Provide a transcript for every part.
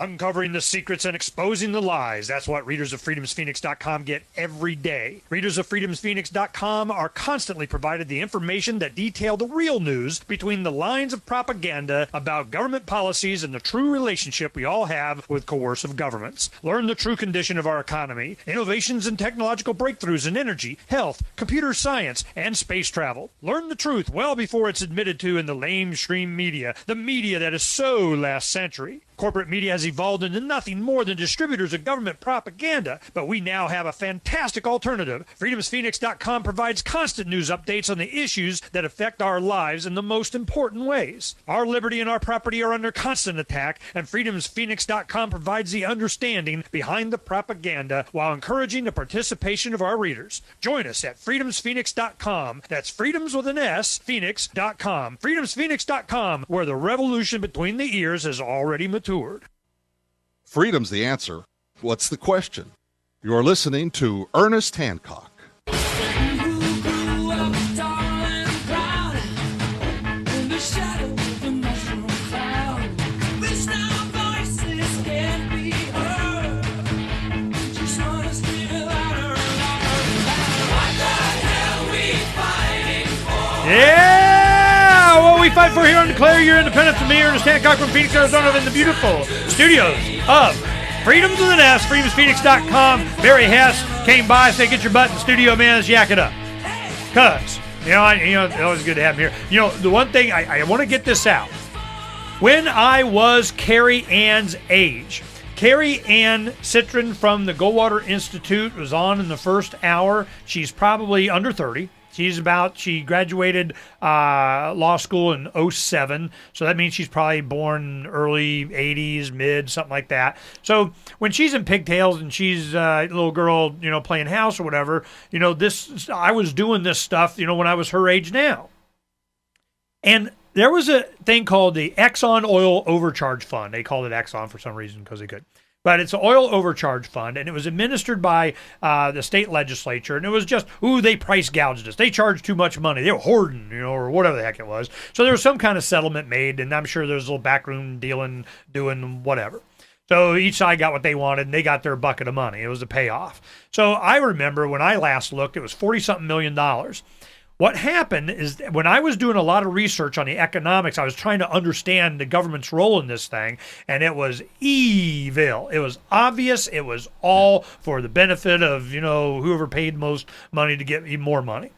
Uncovering the secrets and exposing the lies. That's what readers of freedomsphoenix.com get every day. Readers of freedomsphoenix.com are constantly provided the information that detail the real news between the lines of propaganda about government policies and the true relationship we all have with coercive governments. Learn the true condition of our economy, innovations and technological breakthroughs in energy, health, computer science, and space travel. Learn the truth well before it's admitted to in the lamestream media, the media that is so last century. Corporate media has evolved into nothing more than distributors of government propaganda, but we now have a fantastic alternative. freedomsphoenix.com provides constant news updates on the issues that affect our lives in the most important ways. Our liberty and our property are under constant attack, and freedomsphoenix.com provides the understanding behind the propaganda while encouraging the participation of our readers. Join us at freedomsphoenix.com. That's freedoms with an S, phoenix.com. freedomsphoenix.com, where the revolution between the ears has already matured. Freedom's the answer. What's the question? You're listening to Ernest Hancock. Yeah! What we fight for here on Declare Your Independence from me, Ernest Hancock from Phoenix, Arizona, in the beautiful studios of Freedoms with an S, freedomsphoenix.com. Barry Hess came by, said, get your butt in the studio, man, let's yak it up. Because, it's always good to have him here. The one thing, I want to get this out. When I was Carrie Ann's age, Carrie Ann Citron from the Goldwater Institute was on in the first hour. She's probably under 30. She graduated law school in 2007, so that means she's probably born early 80s, mid, something like that. So when she's in pigtails and she's a little girl, playing house or whatever, I was doing this stuff, when I was her age now. And there was a thing called the Exxon Oil Overcharge Fund. They called it Exxon for some reason because they could. But it's an oil overcharge fund, and it was administered by the state legislature, and it was just, they price gouged us. They charged too much money. They were hoarding, or whatever the heck it was. So there was some kind of settlement made, and I'm sure there's a little backroom dealing, doing whatever. So each side got what they wanted, and they got their bucket of money. It was a payoff. So I remember when I last looked, it was $40-something million. What happened is when I was doing a lot of research on the economics, I was trying to understand the government's role in this thing, and it was evil. It was obvious. It was all for the benefit of, whoever paid most money to get even more money.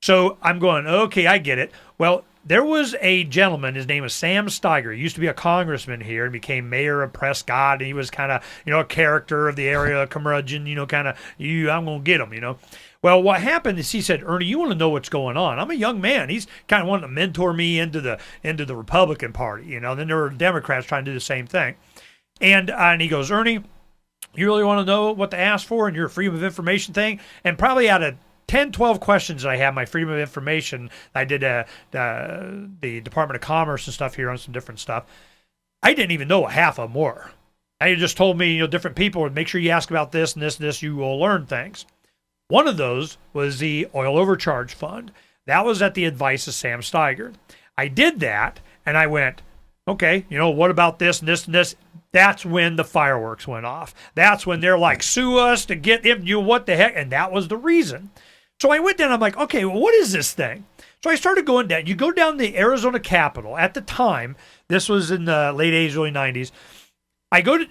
So I'm going, okay, I get it. Well, there was a gentleman, his name was Sam Steiger. He used to be a congressman here and became mayor of Prescott, and he was kind of, a character of the area, a curmudgeon, I'm going to get him, Well, what happened is he said, Ernie, you want to know what's going on. I'm a young man. He's kind of wanting to mentor me into the Republican Party, Then there were Democrats trying to do the same thing. And he goes, Ernie, you really want to know what to ask for in your freedom of information thing? And probably out of 10, 12 questions that I have, my freedom of information, I did the Department of Commerce and stuff here on some different stuff. I didn't even know what half of them were. They just told me, different people would make sure you ask about this and this and this, you will learn things. One of those was the Oil Overcharge Fund. That was at the advice of Sam Steiger. I did that, and I went, okay, what about this and this and this? That's when the fireworks went off. That's when they're like, sue us to get him, what the heck? And that was the reason. So I went down, I'm like, okay, well, what is this thing? So I started going down. You go down the Arizona Capitol. At the time, this was in the late 80s, early 90s.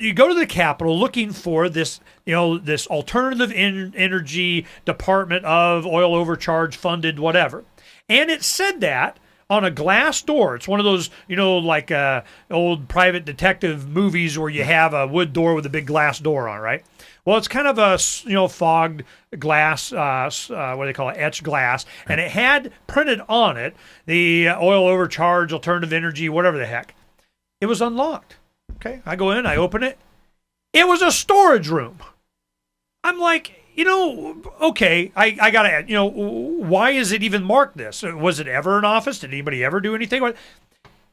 You go to the Capitol looking for this, this alternative energy department of oil overcharge funded whatever. And it said that on a glass door. It's one of those, like old private detective movies where you have a wood door with a big glass door on it, right? Well, it's kind of a, fogged glass, what do they call it, etched glass. And it had printed on it the oil overcharge, alternative energy, whatever the heck. It was unlocked. Okay, I go in, I open it. It was a storage room. I'm like, okay, I got to, why is it even marked this? Was it ever an office? Did anybody ever do anything with it?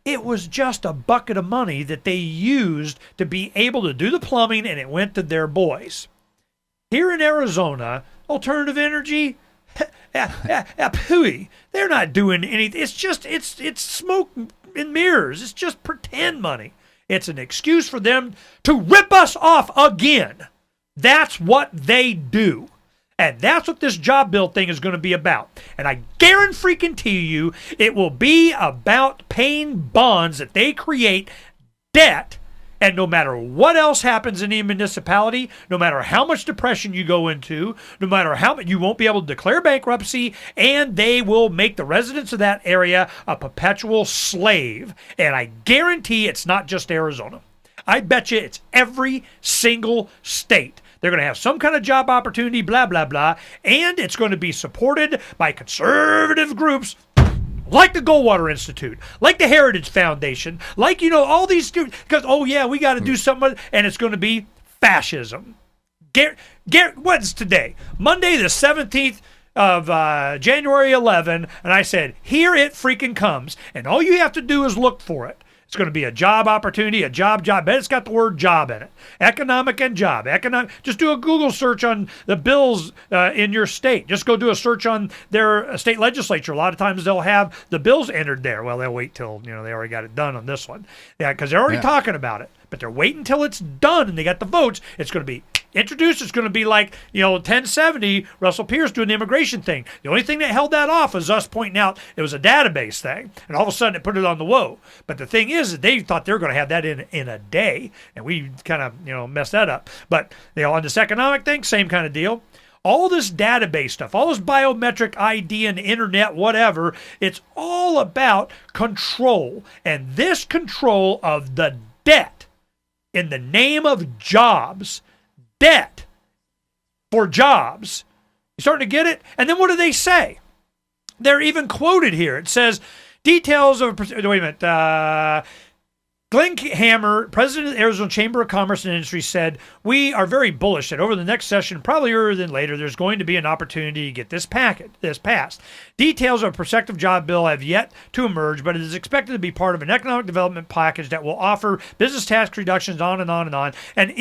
It was just a bucket of money that they used to be able to do the plumbing, and it went to their boys. Here in Arizona, alternative energy, pooey, they're not doing anything. It's just, it's smoke and mirrors. It's just pretend money. It's an excuse for them to rip us off again. That's what they do. And that's what this job bill thing is going to be about. And I guarantee you it will be about paying bonds that they create, debt, and no matter what else happens in the municipality, no matter how much depression you go into, no matter how much, you won't be able to declare bankruptcy, and they will make the residents of that area a perpetual slave. And I guarantee it's not just Arizona. I bet you it's every single state. They're going to have some kind of job opportunity, blah, blah, blah, and it's going to be supported by conservative groups like the Goldwater Institute, like the Heritage Foundation, like, all these, because, we got to do something, and it's going to be fascism. What's today? Monday the 17th of January 11, and I said, here it freaking comes, and all you have to do is look for it. It's going to be a job opportunity, a job, but it's got the word job in it. Economic and job. Just do a Google search on the bills in your state. Just go do a search on their state legislature. A lot of times they'll have the bills entered there. Well, they'll wait till, they already got it done on this one. Yeah, because they're already talking about it. But they're waiting until it's done and they got the votes. It's going to be introduced. It's going to be like, 1070, Russell Pierce doing the immigration thing. The only thing that held that off was us pointing out it was a database thing. And all of a sudden it put it on the whoa. But the thing is that they thought they were going to have that in a day. And we kind of, messed that up. But, on this economic thing, same kind of deal. All this database stuff, all this biometric ID and internet, whatever, it's all about control. And this control of the debt in the name of jobs, debt for jobs. You starting to get it? And then what do they say? They're even quoted here. It says, details of, wait a minute, Glenn Hammer, president of the Arizona Chamber of Commerce and Industry, said, we are very bullish that over the next session, probably earlier than later, there's going to be an opportunity to get this passed. Details of a prospective job bill have yet to emerge, but it is expected to be part of an economic development package that will offer business tax reductions on and on and on. And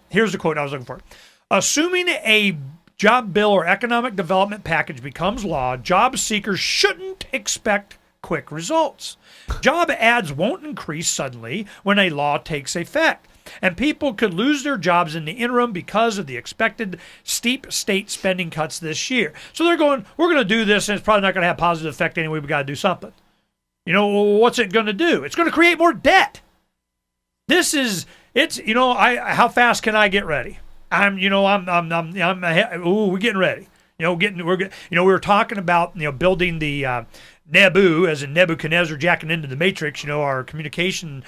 here's the quote I was looking for. Assuming a job bill or economic development package becomes law, job seekers shouldn't expect quick results. Job ads won't increase suddenly when a law takes effect, and people could lose their jobs in the interim because of the expected steep state spending cuts this year. So they're going, we're going to do this, and it's probably not going to have positive effect anyway. We got to do something. What's it going to do? It's going to create more debt. How fast can I get ready? We're getting ready. We were talking about, building the Nebu, as in Nebuchadnezzar jacking into the Matrix, our communication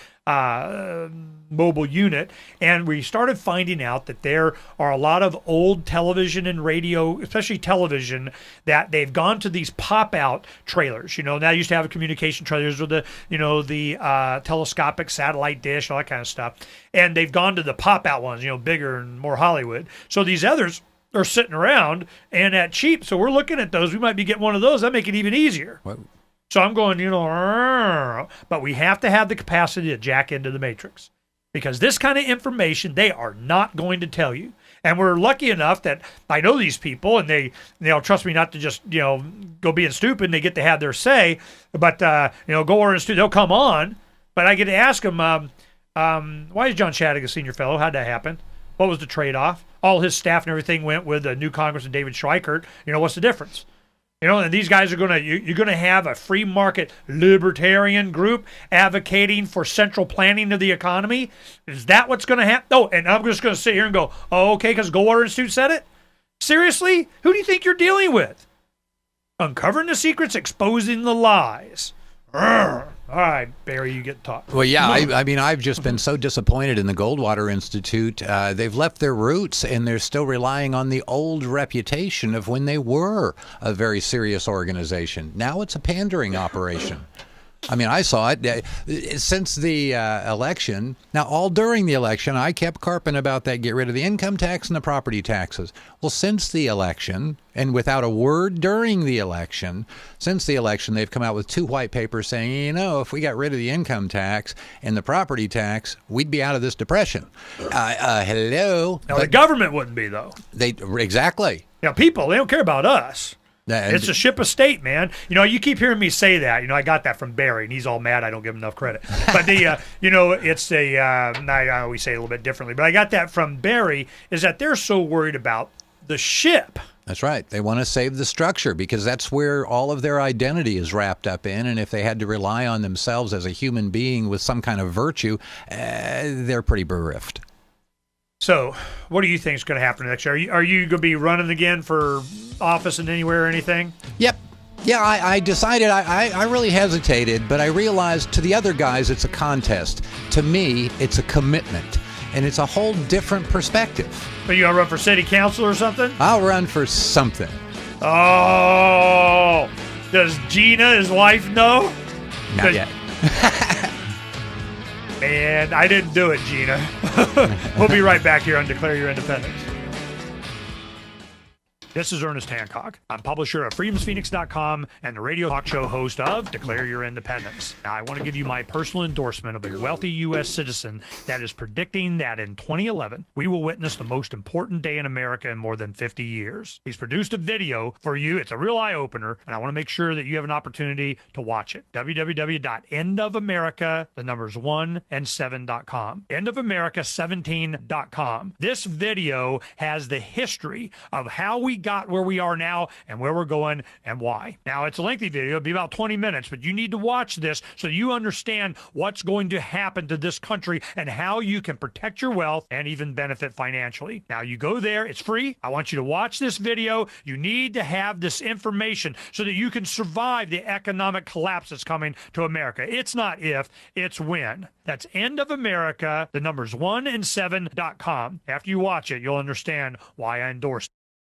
mobile unit, and we started finding out that there are a lot of old television and radio, especially television, that they've gone to these pop-out trailers. Now used to have communication trailers with the telescopic satellite dish, all that kind of stuff, and they've gone to the pop-out ones, bigger and more Hollywood. So these others are sitting around and at cheap. So we're looking at those. We might be getting one of those. That make it even easier. What? So I'm going, but we have to have the capacity to jack into the Matrix, because this kind of information they are not going to tell you. And we're lucky enough that I know these people, and they'll trust me not to just, go being stupid, and they get to have their say. But, Goldwater Institute, they'll come on, but I get to ask them, why is John Shattuck a senior fellow? How'd that happen? What was the trade-off? All his staff and everything went with the new Congressman David Schweikert. What's the difference? And these guys are you're going to have a free market libertarian group advocating for central planning of the economy. Is that what's going to happen? Oh, and I'm just going to sit here and go, oh, okay, because Goldwater Institute said it? Seriously? Who do you think you're dealing with? Uncovering the secrets, exposing the lies. All right, Barry, you get to talk. Well, yeah, I've just been so disappointed in the Goldwater Institute. They've left their roots, and they're still relying on the old reputation of when they were a very serious organization. Now it's a pandering operation. I saw it since the election. Now, all during the election, I kept carping about that, get rid of the income tax and the property taxes. Well, since the election, and without a word during the election, they've come out with 2 white papers saying, if we got rid of the income tax and the property tax, we'd be out of this depression. Hello. Now, the government wouldn't be, though. Exactly. People, they don't care about us. It's a ship of state, man. You know, you keep hearing me say that. You know, I got that from Barry, and he's all mad I don't give him enough credit. But you know, it's I always say it a little bit differently, but I got that from Barry, is that they're so worried about the ship. That's right. They want to save the structure because that's where all of their identity is wrapped up in. And if they had to rely on themselves as a human being with some kind of virtue, they're pretty bereft. So, what do you think is going to happen next year? Are you going to be running again for office in anywhere or anything? Yep. Yeah, I decided, I really hesitated, but I realized to the other guys it's a contest. To me, it's a commitment. And it's a whole different perspective. Are you going to run for city council or something? I'll run for something. Oh, does Gina, his wife, know? Not yet. Man, I didn't do it, Gina. We'll be right back here on Declare Your Independence. This is Ernest Hancock. I'm publisher of freedomsphoenix.com and the radio talk show host of Declare Your Independence. Now, I want to give you my personal endorsement of a wealthy U.S. citizen that is predicting that in 2011, we will witness the most important day in America in more than 50 years. He's produced a video for you. It's a real eye-opener, and I want to make sure that you have an opportunity to watch it. www.endofamerica, the numbers 1 and 7.com. Endofamerica17.com. This video has the history of how we got where we are now and where we're going and why. Now, it's a lengthy video. It'll be about 20 minutes, but you need to watch this so you understand what's going to happen to this country and how you can protect your wealth and even benefit financially. Now, you go there. It's free. I want you to watch this video. You need to have this information so that you can survive the economic collapse that's coming to America. It's not if, it's when. That's End of America, the numbers 1 and 7.com. After you watch it, you'll understand why I endorse it.